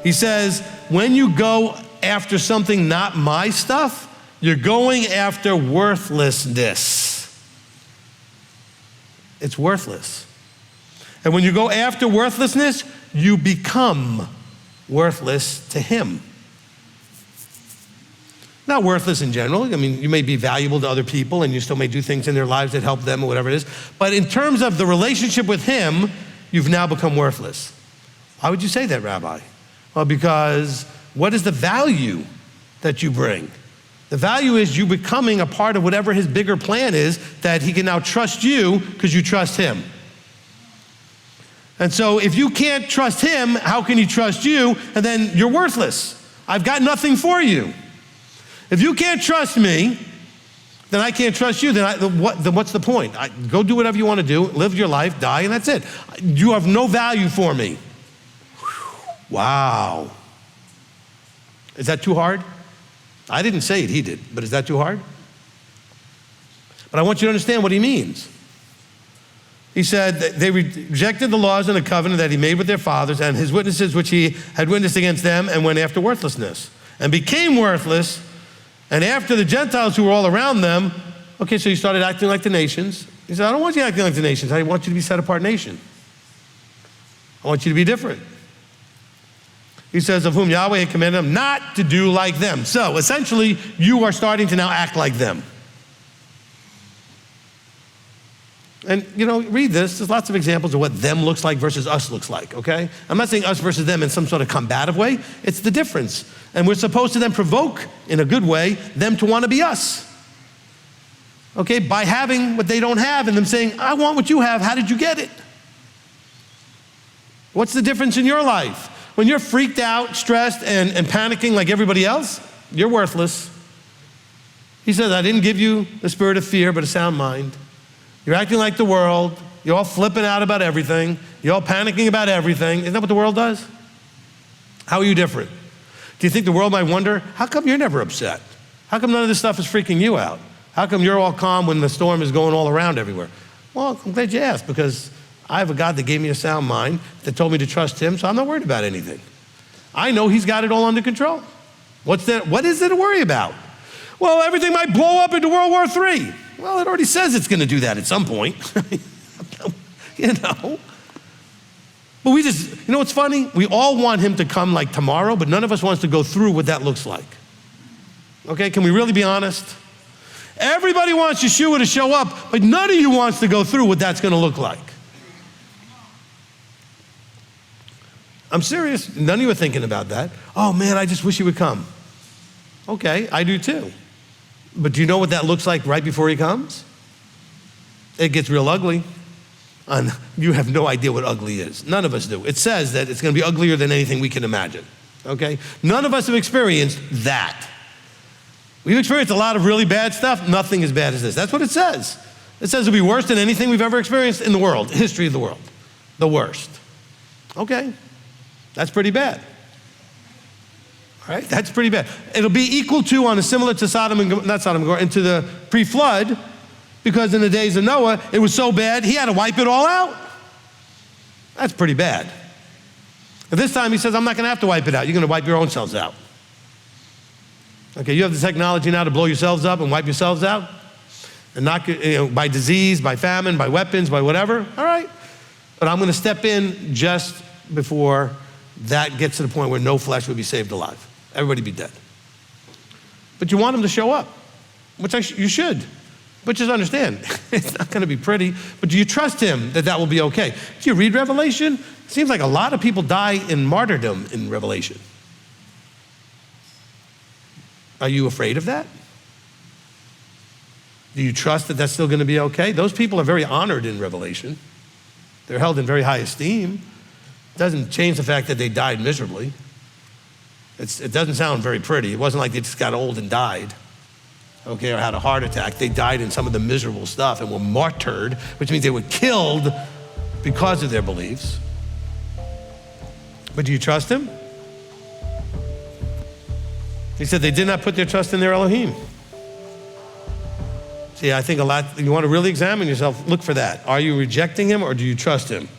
He says, when you go after something not my stuff, you're going after worthlessness. It's worthless. And when you go after worthlessness, you become worthless to him. Not worthless in general. I mean, you may be valuable to other people and you still may do things in their lives that help them or whatever it is. But in terms of the relationship with him, you've now become worthless. Why would you say that, Rabbi? Well, because what is the value that you bring? The value is you becoming a part of whatever his bigger plan is, that he can now trust you because you trust him. And so if you can't trust him, how can he trust you? And then you're worthless. I've got nothing for you. If you can't trust me, then I can't trust you. Then what's the point? Go do whatever you want to do, live your life, die, and that's it. You have no value for me. Wow. Is that too hard? I didn't say it, he did, but is that too hard? But I want you to understand what he means. He said they rejected the laws and the covenant that he made with their fathers and his witnesses which he had witnessed against them, and went after worthlessness and became worthless. And after the Gentiles who were all around them, okay, so you started acting like the nations. He said, I don't want you acting like the nations. I want you to be set apart nation. I want you to be different. He says, of whom Yahweh had commanded them not to do like them. So essentially, you are starting to now act like them. And read this. There's lots of examples of what them looks like versus us looks like, okay? I'm not saying us versus them in some sort of combative way. It's the difference. And we're supposed to then provoke, in a good way, them to want to be us. Okay, by having what they don't have and them saying, I want what you have, how did you get it? What's the difference in your life? When you're freaked out, stressed, and panicking like everybody else, you're worthless. He says, I didn't give you the spirit of fear, but a sound mind. You're acting like the world. You're all flipping out about everything. You're all panicking about everything. Isn't that what the world does? How are you different? Do you think the world might wonder, how come you're never upset? How come none of this stuff is freaking you out? How come you're all calm when the storm is going all around everywhere? Well, I'm glad you asked, because I have a God that gave me a sound mind, that told me to trust him, so I'm not worried about anything. I know he's got it all under control. What is there to worry about? Well, everything might blow up into World War III. Well, it already says it's going to do that at some point. But we just, what's funny? We all want him to come like tomorrow, but none of us wants to go through what that looks like. Okay, can we really be honest? Everybody wants Yeshua to show up, but none of you wants to go through what that's going to look like. I'm serious. None of you are thinking about that. Oh man, I just wish he would come. Okay, I do too. But do you know what that looks like right before he comes? It gets real ugly. And you have no idea what ugly is. None of us do. It says that it's going to be uglier than anything we can imagine. Okay? None of us have experienced that. We've experienced a lot of really bad stuff. Nothing as bad as this. That's what it says. It says it'll be worse than anything we've ever experienced in the world, history of the world. The worst. Okay. That's pretty bad. All right, that's pretty bad. It'll be equal to, on a similar to not Sodom and Gomorrah, into the pre-flood, because in the days of Noah, it was so bad, he had to wipe it all out. That's pretty bad. But this time he says, I'm not gonna have to wipe it out. You're gonna wipe your own selves out. Okay, you have the technology now to blow yourselves up and wipe yourselves out, and not by disease, by famine, by weapons, by whatever. All right, but I'm gonna step in just before that gets to the point where no flesh would be saved alive. Everybody be dead. But you want him to show up, which you should. But just understand, it's not gonna be pretty, but do you trust him that that will be okay? Do you read Revelation? It seems like a lot of people die in martyrdom in Revelation. Are you afraid of that? Do you trust that that's still gonna be okay? Those people are very honored in Revelation. They're held in very high esteem. It doesn't change the fact that they died miserably. It doesn't sound very pretty. It wasn't like they just got old and died, okay, or had a heart attack. They died in some of the miserable stuff and were martyred, which means they were killed because of their beliefs. But do you trust him? He said they did not put their trust in their Elohim. See, I think you want to really examine yourself, look for that. Are you rejecting him or do you trust him?